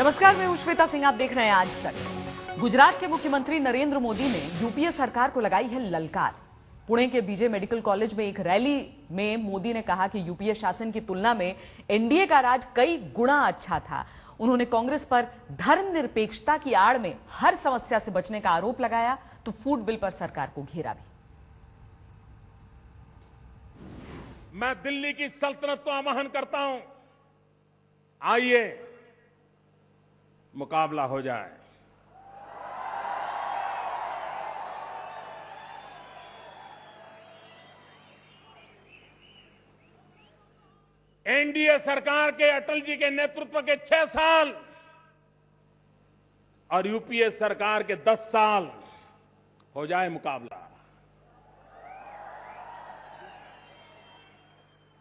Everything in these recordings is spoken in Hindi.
नमस्कार, मैं हूं श्वेता सिंह। आप देख रहे हैं आज तक। गुजरात के मुख्यमंत्री नरेंद्र मोदी ने यूपीए सरकार को लगाई है ललकार। पुणे के बीजे मेडिकल कॉलेज में एक रैली में मोदी ने कहा कि यूपीए शासन की तुलना में एनडीए का राज कई गुना अच्छा था। उन्होंने कांग्रेस पर धर्मनिरपेक्षता की आड़ में हर समस्या से बचने का आरोप लगाया तो फूड बिल पर सरकार को घेरा भी। मैं दिल्ली की सल्तनत को आह्वान करता हूं, आइए मुकाबला हो जाए। एनडीए सरकार के अटल जी के नेतृत्व के 6 साल और यूपीए सरकार के 10 साल हो जाए मुकाबला।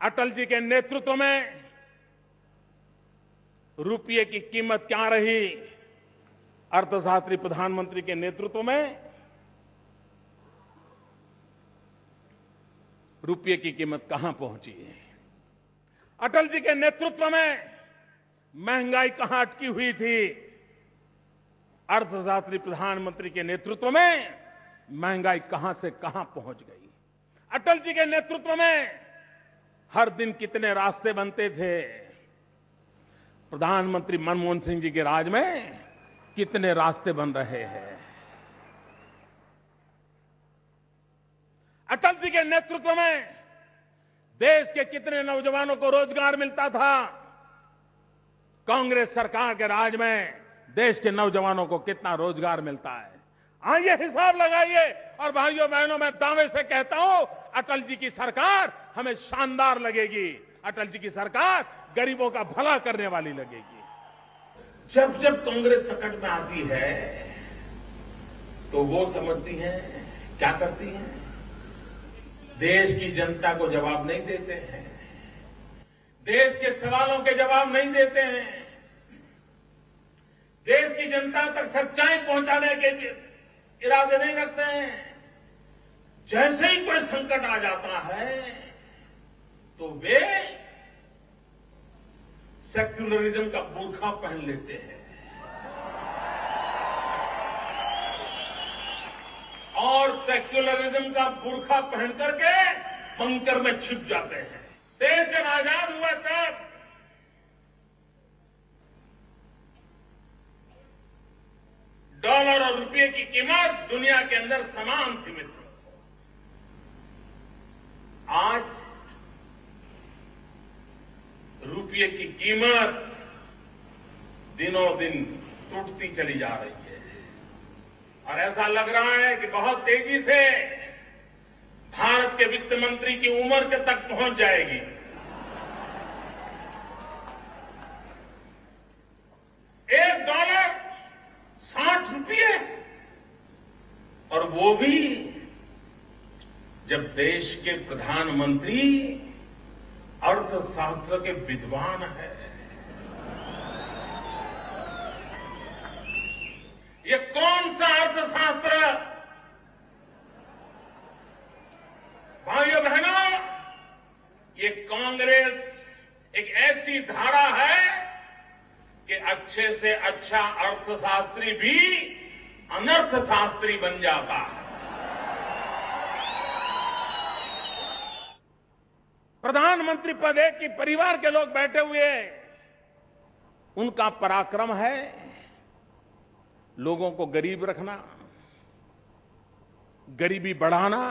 अटल जी के नेतृत्व में रुपये की कीमत क्या रही, अर्थशास्त्री प्रधानमंत्री के नेतृत्व में रुपये की कीमत कहां पहुंची है। अटल जी के नेतृत्व में महंगाई कहां अटकी हुई थी, अर्थशास्त्री प्रधानमंत्री के नेतृत्व में महंगाई कहां से कहां पहुंच गई। अटल जी के नेतृत्व में हर दिन कितने रास्ते बनते थे, प्रधानमंत्री मनमोहन सिंह जी के राज में कितने रास्ते बन रहे हैं। अटल जी के नेतृत्व में देश के कितने नौजवानों को रोजगार मिलता था, कांग्रेस सरकार के राज में देश के नौजवानों को कितना रोजगार मिलता है। आइए हिसाब लगाइए। और भाइयों बहनों, मैं दावे से कहता हूं, अटल जी की सरकार हमें शानदार लगेगी। अटल जी की सरकार गरीबों का भला करने वाली लगेगी। जब जब कांग्रेस संकट में आती है तो वो समझती है, क्या करती है, देश की जनता को जवाब नहीं देते हैं, देश के सवालों के जवाब नहीं देते हैं, देश की जनता तक सच्चाई पहुंचाने के इरादे नहीं रखते हैं। जैसे ही कोई संकट आ जाता है तो वे सेक्युलरिज्म का बुर्खा पहन लेते हैं और सेक्युलरिज्म का बुर्खा पहन करके बंकर में छिप जाते हैं। देश जब आजाद हुआ तब डॉलर और रुपये की कीमत दुनिया के अंदर समान थी मित्रों। आज रुपये की कीमत दिनों दिन टूटती चली जा रही है और ऐसा लग रहा है कि बहुत तेजी से भारत के वित्त मंत्री की उम्र के तक पहुंच जाएगी। $1 ₹60 और वो भी जब देश के प्रधानमंत्री अर्थशास्त्र के विद्वान है। ये कौन सा अर्थशास्त्र, भाइयों बहनों, ये कांग्रेस एक ऐसी धारा है कि अच्छे से अच्छा अर्थशास्त्री भी अनर्थशास्त्री बन जाता है। प्रधानमंत्री पद एक की परिवार के लोग बैठे हुए, उनका पराक्रम है लोगों को गरीब रखना, गरीबी बढ़ाना,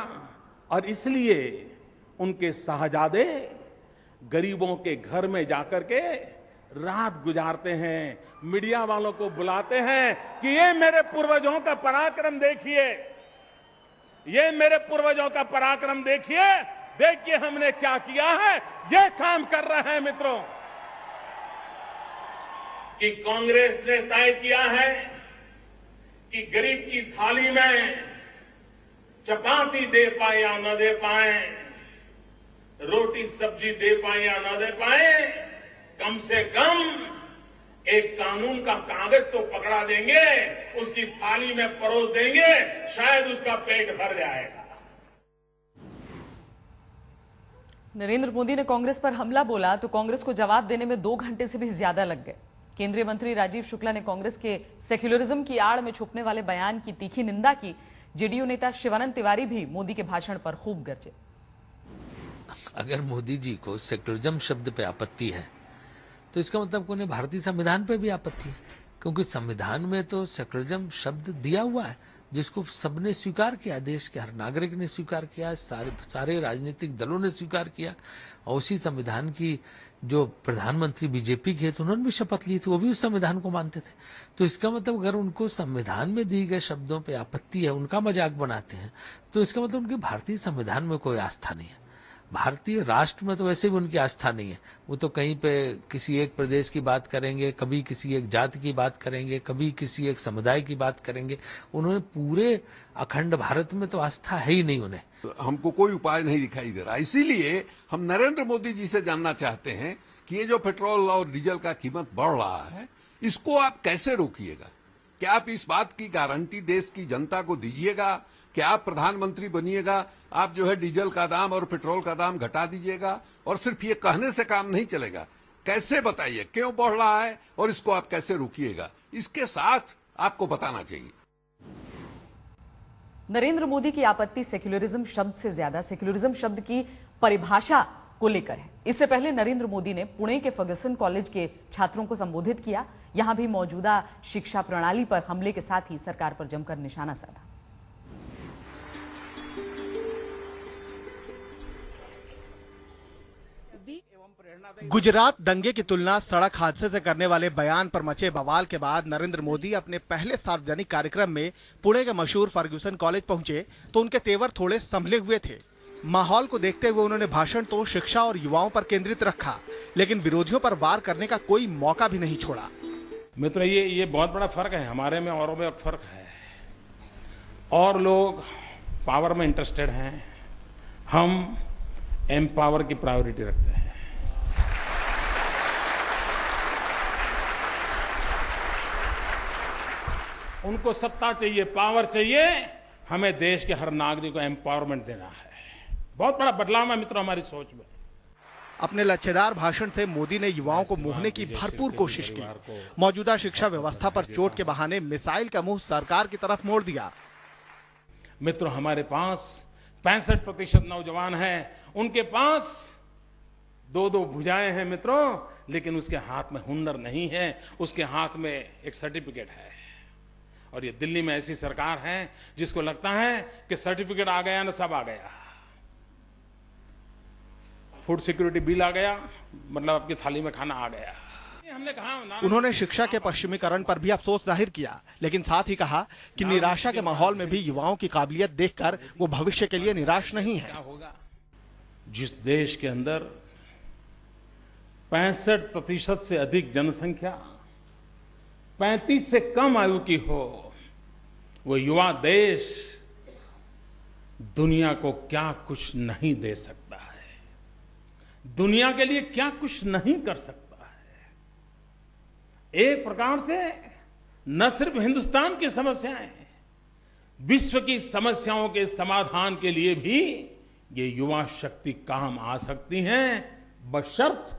और इसलिए उनके साहजादे गरीबों के घर में जाकर के रात गुजारते हैं, मीडिया वालों को बुलाते हैं कि ये मेरे पूर्वजों का पराक्रम देखिए, ये मेरे पूर्वजों का पराक्रम देखिए, देखिए हमने क्या किया है। ये काम कर रहे हैं मित्रों कि कांग्रेस ने तय किया है कि गरीब की थाली में चपाती दे पाए या न दे पाए, रोटी सब्जी दे पाए या न दे पाए, कम से कम एक कानून का कागज तो पकड़ा देंगे, उसकी थाली में परोस देंगे, शायद उसका पेट भर जाएगा। नरेंद्र मोदी ने कांग्रेस पर हमला बोला तो कांग्रेस को जवाब देने में 2 घंटे से भी ज्यादा लग गए। केंद्रीय मंत्री राजीव शुक्ला ने कांग्रेस के सेक्युलरिज्म की आड़ में छुपने वाले बयान की तीखी निंदा की। जेडीयू नेता शिवानंद तिवारी भी मोदी के भाषण पर खूब गरजे। अगर मोदी जी को सेक्युलरिज्म शब्द पे आपत्ति है तो इसका मतलब उन्हें भारतीय संविधान पे भी आपत्ति है, क्योंकि संविधान में तो सेक्युलरिज्म शब्द दिया हुआ है जिसको सबने स्वीकार किया, देश के हर नागरिक ने स्वीकार किया, सारे राजनीतिक दलों ने स्वीकार किया। और उसी संविधान की जो प्रधानमंत्री बीजेपी के थे उन्होंने भी शपथ ली थी, वो भी उस संविधान को मानते थे। तो इसका मतलब अगर उनको संविधान में दिए गए शब्दों पे आपत्ति है, उनका मजाक बनाते हैं, तो इसका मतलब उनकी भारतीय संविधान में कोई आस्था नहीं है। भारतीय राष्ट्र में तो वैसे भी उनकी आस्था नहीं है। वो तो कहीं पे किसी एक प्रदेश की बात करेंगे, कभी किसी एक जाति की बात करेंगे, कभी किसी एक समुदाय की बात करेंगे। उन्होंने पूरे अखंड भारत में तो आस्था है ही नहीं उन्हें। हमको कोई उपाय नहीं दिखाई दे रहा। इसीलिए हम नरेंद्र मोदी जी से जानना चाहते हैं कि ये जो पेट्रोल और डीजल का कीमत बढ़ रहा है, इसको आप कैसे रोकिएगा? क्या आप इस बात की गारंटी देश की जनता को दीजिएगा कि आप प्रधानमंत्री बनिएगा, आप जो है डीजल का दाम और पेट्रोल का दाम घटा दीजिएगा? और सिर्फ ये कहने से काम नहीं चलेगा। कैसे बताइए क्यों बढ़ रहा है और इसको आप कैसे रोकिएगा? इसके साथ आपको बताना चाहिए। नरेंद्र मोदी की आपत्ति सेक्युलरिज्म शब्द से ज्यादा सेक्युलरिज्म शब्द की परिभाषा को लेकर है। इससे पहले नरेंद्र मोदी ने पुणे के फर्ग्यूसन कॉलेज के छात्रों को संबोधित किया। यहां भी मौजूदा शिक्षा प्रणाली पर हमले के साथ ही सरकार पर जमकर निशाना साधा। गुजरात दंगे की तुलना सड़क हादसे से करने वाले बयान पर मचे बवाल के बाद नरेंद्र मोदी अपने पहले सार्वजनिक कार्यक्रम में पुणे के मशहूर फर्ग्यूसन कॉलेज पहुंचे तो उनके तेवर थोड़े संभले हुए थे। माहौल को देखते हुए उन्होंने भाषण तो शिक्षा और युवाओं पर केंद्रित रखा, लेकिन विरोधियों पर वार करने का कोई मौका भी नहीं छोड़ा। मित्र, ये बहुत बड़ा फर्क है हमारे में, औरों में फर्क है। और लोग पावर में इंटरेस्टेड हैं, हम एम्पावर की प्रायोरिटी रखते हैं। उनको सत्ता चाहिए, पावर चाहिए, हमें देश के हर नागरिक को एम्पावरमेंट देना है। बहुत बड़ा बदलाव है मित्रों हमारी सोच में। अपने लच्छेदार भाषण से मोदी ने युवाओं को मोहने की भरपूर कोशिश की। मौजूदा शिक्षा व्यवस्था पर चोट के बहाने मिसाइल का मुंह सरकार की तरफ मोड़ दिया। मित्रों, हमारे पास 65% नौजवान हैं, उनके पास दो भुजाएं हैं मित्रों, लेकिन उसके हाथ में हुनर नहीं है, उसके हाथ में एक सर्टिफिकेट है। और ये दिल्ली में ऐसी सरकार है जिसको लगता है कि सर्टिफिकेट आ गया ना सब आ गया। फूड सिक्योरिटी बिल आ गया, मतलब आपकी थाली में खाना आ गया। हमने कहा उन्होंने शिक्षा के पश्चिमीकरण पर भी अफसोस जाहिर किया, लेकिन साथ ही कहा कि निराशा के माहौल में भी युवाओं की काबिलियत देखकर वो भविष्य के लिए निराश नहीं है। जिस देश के अंदर 65% से अधिक जनसंख्या 35 से कम आयु की हो, वो युवा देश दुनिया को क्या कुछ नहीं दे सकता है, दुनिया के लिए क्या कुछ नहीं कर सकता है। एक प्रकार से न सिर्फ हिंदुस्तान की समस्याएं, विश्व की समस्याओं के समाधान के लिए भी ये युवा शक्ति काम आ सकती है, बशर्त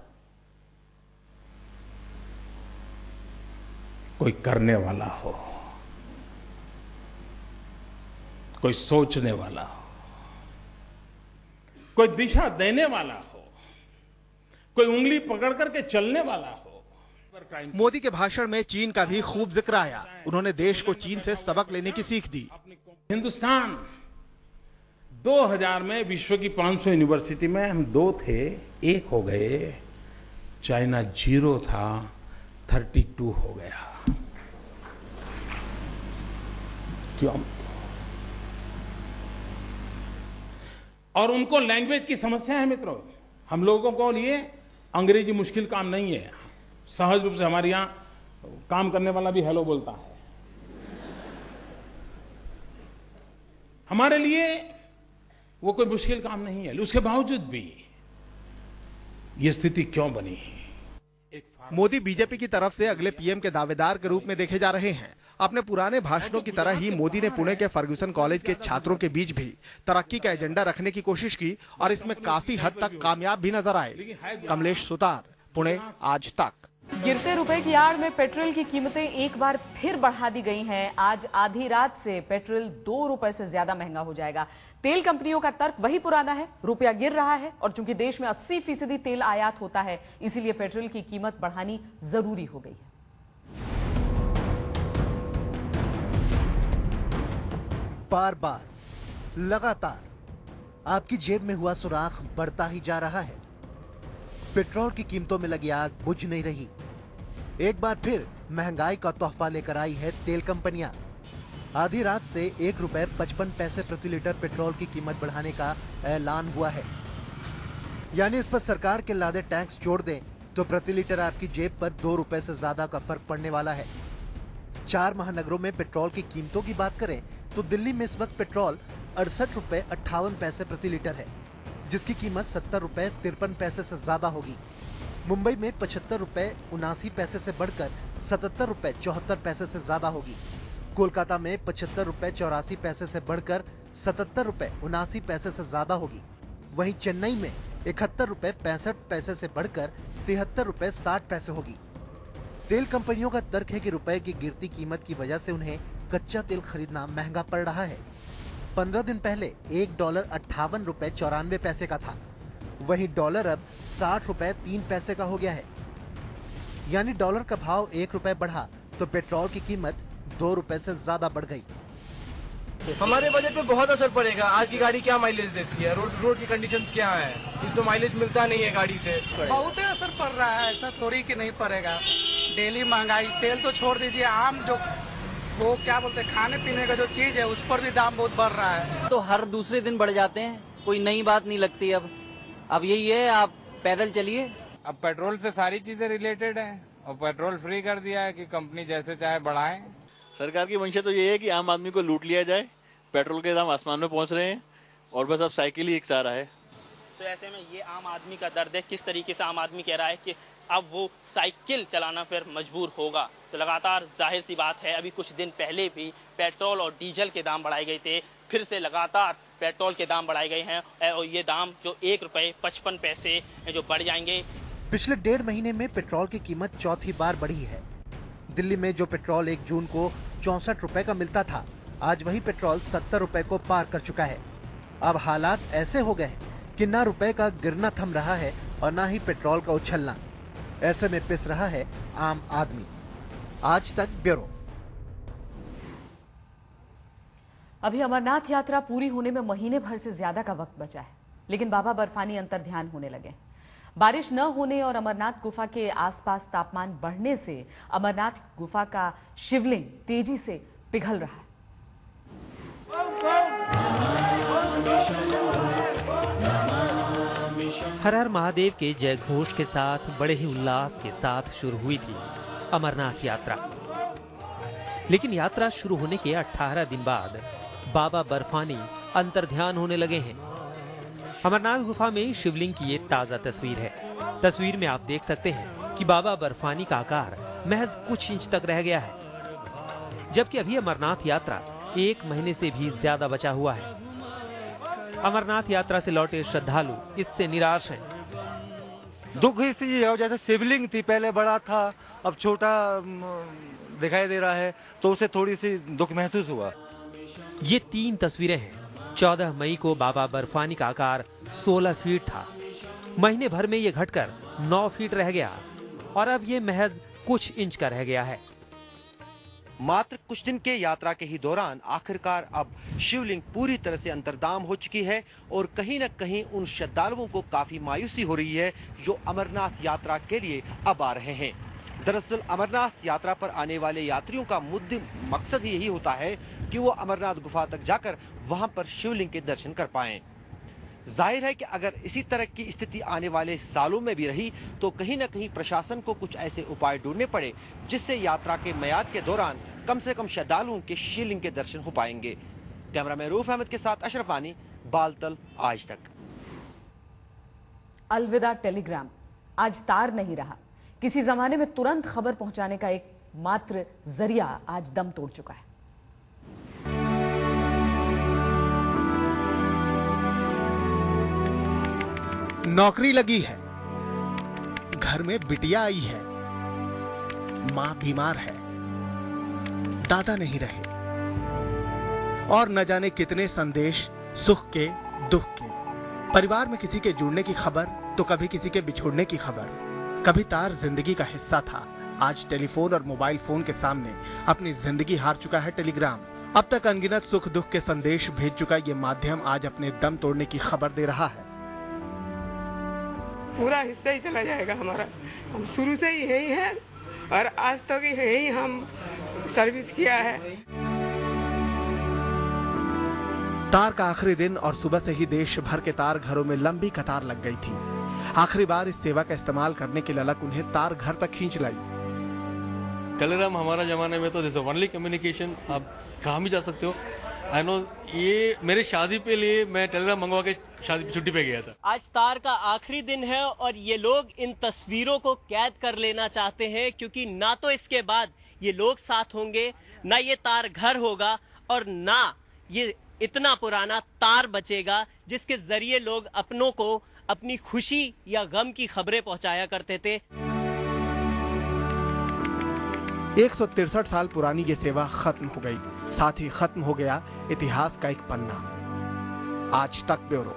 कोई करने वाला हो, कोई सोचने वाला हो, कोई दिशा देने वाला हो, कोई उंगली पकड़ करके चलने वाला हो। मोदी के भाषण में चीन का भी खूब जिक्र आया। उन्होंने देश को चीन से सबक लेने की सीख दी। हिंदुस्तान 2000 में विश्व की 500 यूनिवर्सिटी में हम 2 थे, 1 हो गए। चाइना 0 था, 32 हो गया। क्यों? और उनको लैंग्वेज की समस्या है मित्रों। हम लोगों को लिए अंग्रेजी मुश्किल काम नहीं है। सहज रूप से हमारे यहां काम करने वाला भी हेलो बोलता है। हमारे लिए वो कोई मुश्किल काम नहीं है। उसके बावजूद भी ये स्थिति क्यों बनी है? मोदी बीजेपी की तरफ से अगले पीएम के दावेदार के रूप में देखे जा रहे हैं। अपने पुराने भाषणों की तरह ही मोदी ने पुणे के फर्ग्यूसन कॉलेज के छात्रों के बीच भी तरक्की का एजेंडा रखने की कोशिश की और इसमें काफी हद तक कामयाब भी नजर आए। कमलेश सुतार, पुणे, आज तक। गिरते रुपए की आड़ में पेट्रोल की कीमतें एक बार फिर बढ़ा दी गई हैं। आज आधी रात से पेट्रोल 2 रुपए से ज्यादा महंगा हो जाएगा। तेल कंपनियों का तर्क वही पुराना है, रुपया गिर रहा है और चूंकि देश में 80% तेल आयात होता है, इसीलिए पेट्रोल की कीमत बढ़ानी जरूरी हो गई है। बार बार लगातार आपकी जेब में हुआ सुराख बढ़ता ही जा रहा है। पेट्रोल की कीमतों में लगी आग बुझ नहीं रही। एक बार फिर महंगाई का तोहफा लेकर आई है तेल कंपनियां। आधी रात से 1 रुपए 55 पैसे प्रति लीटर पेट्रोल की कीमत बढ़ाने का ऐलान हुआ है। यानी इस पर सरकार के लादे टैक्स जोड़ दें तो प्रति लीटर आपकी जेब पर 2 रुपए से ज्यादा का फर्क पड़ने वाला है। 4 महानगरों में पेट्रोल की कीमतों की बात करें तो दिल्ली में इस वक्त पेट्रोल 68 रुपए 58 पैसे प्रति लीटर है, जिसकी कीमत 70 रुपए 53 पैसे से ज्यादा होगी। मुंबई में 75 रुपए 79 पैसे से बढ़कर 77 रुपए 74 पैसे से ज्यादा होगी। कोलकाता में 75 रुपए 84 पैसे से बढ़कर 77 रुपए 79 पैसे से ज्यादा होगी। वहीं चेन्नई में 71 रुपए 65 पैसे से बढ़कर 73 रुपए 60 पैसे होगी। तेल कंपनियों का तर्क है कि रुपए की गिरती कीमत की वजह से उन्हें कच्चा तेल खरीदना महंगा पड़ रहा है। 15 दिन पहले $1 58 रुपए 94 पैसे का था, वहीं डॉलर अब 60 रुपए 3 पैसे का हो गया है। यानी डॉलर का भाव 1 रुपए बढ़ा तो पेट्रोल की कीमत 2 रुपए से ज्यादा बढ़ गई। हमारे बजट पे बहुत असर पड़ेगा। आज की गाड़ी क्या माइलेज देती है, रोड की कंडीशंस क्या है, इस तो माइलेज मिलता नहीं है गाड़ी से। बहुत ही असर पड़ रहा है, ऐसा थोड़ी कि नहीं पड़ेगा। डेली महंगाई, तेल तो छोड़ दीजिए, आम जो वो क्या बोलते हैं खाने पीने का जो चीज है उस पर भी दाम बहुत बढ़ रहा है। तो हर दूसरे दिन बढ़ जाते हैं, कोई नई बात नहीं लगती। अब यही है, आप पैदल चलिए। अब पेट्रोल से सारी चीजें रिलेटेड है और पेट्रोल फ्री कर दिया है कि कंपनी जैसे चाहे बढ़ाए। सरकार की मंशा तो ये है कि आम आदमी को लूट लिया जाए। पेट्रोल के दाम आसमान में पहुंच रहे हैं और बस अब साइकिल ही एक सहारा है। तो ऐसे में ये आम आदमी का दर्द है। किस तरीके से आम आदमी कह रहा है कि अब वो साइकिल चलाना फिर मजबूर होगा। तो लगातार जाहिर सी बात है, अभी कुछ दिन पहले भी पेट्रोल और डीजल के दाम बढ़ाए गए थे, फिर से लगातार पेट्रोल के दाम बढ़ाए गए हैं और ये दाम जो 1 रुपए 55 पैसे जो बढ़ जाएंगे। पिछले 1.5 महीने में पेट्रोल की कीमत चौथी बार बढ़ी है। दिल्ली में जो पेट्रोल 1 जून को 64 रुपए का मिलता था, आज वही पेट्रोल 70 रुपए को पार कर चुका है। अब हालात ऐसे हो गए हैं कि ना रुपए का गिरना थम रहा है और ना ही पेट्रोल का उछलना। ऐसे में पिस रहा है आम आदमी। आज तक ब्यूरो। अभी अमरनाथ यात्रा पूरी होने में महीने भर से ज्यादा का वक्त बचा है, लेकिन बाबा बर्फानी अंतर्ध्यान होने लगे। बारिश न होने और अमरनाथ गुफा के आसपास तापमान बढ़ने से अमरनाथ गुफा का शिवलिंग तेजी से पिघल रहा है। हर हर महादेव के जय घोष के साथ बड़े ही उल्लास के साथ शुरू हुई थी अमरनाथ यात्रा। लेकिन यात्रा शुरू होने के 18 दिन बाद बाबा बर्फानी अंतर्ध्यान होने लगे हैं। अमरनाथ गुफा में शिवलिंग की ये ताजा तस्वीर है। तस्वीर में आप देख सकते हैं कि बाबा बर्फानी का आकार महज कुछ इंच तक रह गया है, जबकि अभी अमरनाथ यात्रा 1 महीने से भी ज्यादा बचा हुआ है। अमरनाथ यात्रा से लौटे श्रद्धालु इससे निराश हैं। दुख इसलिए है जैसे शिवलिंग थी, पहले बड़ा था, अब छोटा दिखाई दे रहा है, तो उसे थोड़ी सी दुख महसूस हुआ। ये 3 तस्वीरें हैं। 14 मई को बाबा बर्फानी का आकार 16 फीट था। महीने भर में ये घटकर 9 फीट रह गया और अब ये महज कुछ इंच का रह गया है। मात्र कुछ दिन के यात्रा के ही दौरान आखिरकार अब शिवलिंग पूरी तरह से अंतर्धान हो चुकी है और कहीं न कहीं उन श्रद्धालुओं को काफी मायूसी हो रही है जो अमरनाथ यात्रा के लिए अब आ रहे हैं। दरअसल अमरनाथ यात्रा पर आने वाले यात्रियों का मुद्दे मकसद ही यही होता है कि वो अमरनाथ गुफा तक जाकर वहां पर शिवलिंग के दर्शन कर पाएं। जाहिर है कि अगर इसी तरह की स्थिति आने वाले सालों में भी रही तो कहीं न कहीं प्रशासन को कुछ ऐसे उपाय ढूंढने पड़े जिससे यात्रा के मियाद के दौरान कम से कम श्रद्धालुओं के शिवलिंग के दर्शन हो पाएंगे। कैमरामैन रूफ अहमद के साथ अशरफ वानी, बालतल, आज तक। अलविदा टेलीग्राम आज तार नहीं रहा। किसी जमाने में तुरंत खबर पहुंचाने का एक मात्र जरिया आज दम तोड़ चुका है। नौकरी लगी है, घर में बिटिया आई है, मां बीमार है, दादा नहीं रहे, और न जाने कितने संदेश सुख के, दुख के। परिवार में किसी के जुड़ने की खबर तो कभी किसी के बिछुड़ने की खबर। कभी तार जिंदगी का हिस्सा था, आज टेलीफोन और मोबाइल फोन के सामने अपनी जिंदगी हार चुका है टेलीग्राम। अब तक अनगिनत सुख दुख के संदेश भेज चुका ये माध्यम आज अपने दम तोड़ने की खबर दे रहा है। पूरा हिस्सा ही चला जाएगा हमारा। हम शुरू से ही यही हैं और आज तक यही हम सर्विस किया है। तार का आखिरी दिन और सुबह से ही देश भर के तार घरों में लंबी कतार लग गई थी। आखिरी बार इस सेवा का इस्तेमाल करने की ललक उन्हें तार घर तक खींच लाई। टेलीग्राम हमारा जमाने में तो जैसे ओनली कम्युनिकेशन, आप कहाँ भी जा सकते हो। आई नो, ये मेरी शादी पे लिए मैं टेलीग्राम मंगवा के शादी की छुट्टी पे गया था। आज तार का आखिरी दिन है और ये लोग इन तस्वीरों को कैद कर लेना चाहते हैं, क्योंकि ना तो इसके बाद ये लोग साथ होंगे, ना ये तार घर होगा और ना ये इतना पुराना तार बचेगा जिसके जरिए लोग अपनों को अपनी खुशी या गम की खबरें पहुंचाया करते थे। 163 साल पुरानी ये सेवा खत्म हो गई, साथ ही खत्म हो गया इतिहास का एक पन्ना। आज तक ब्यूरो।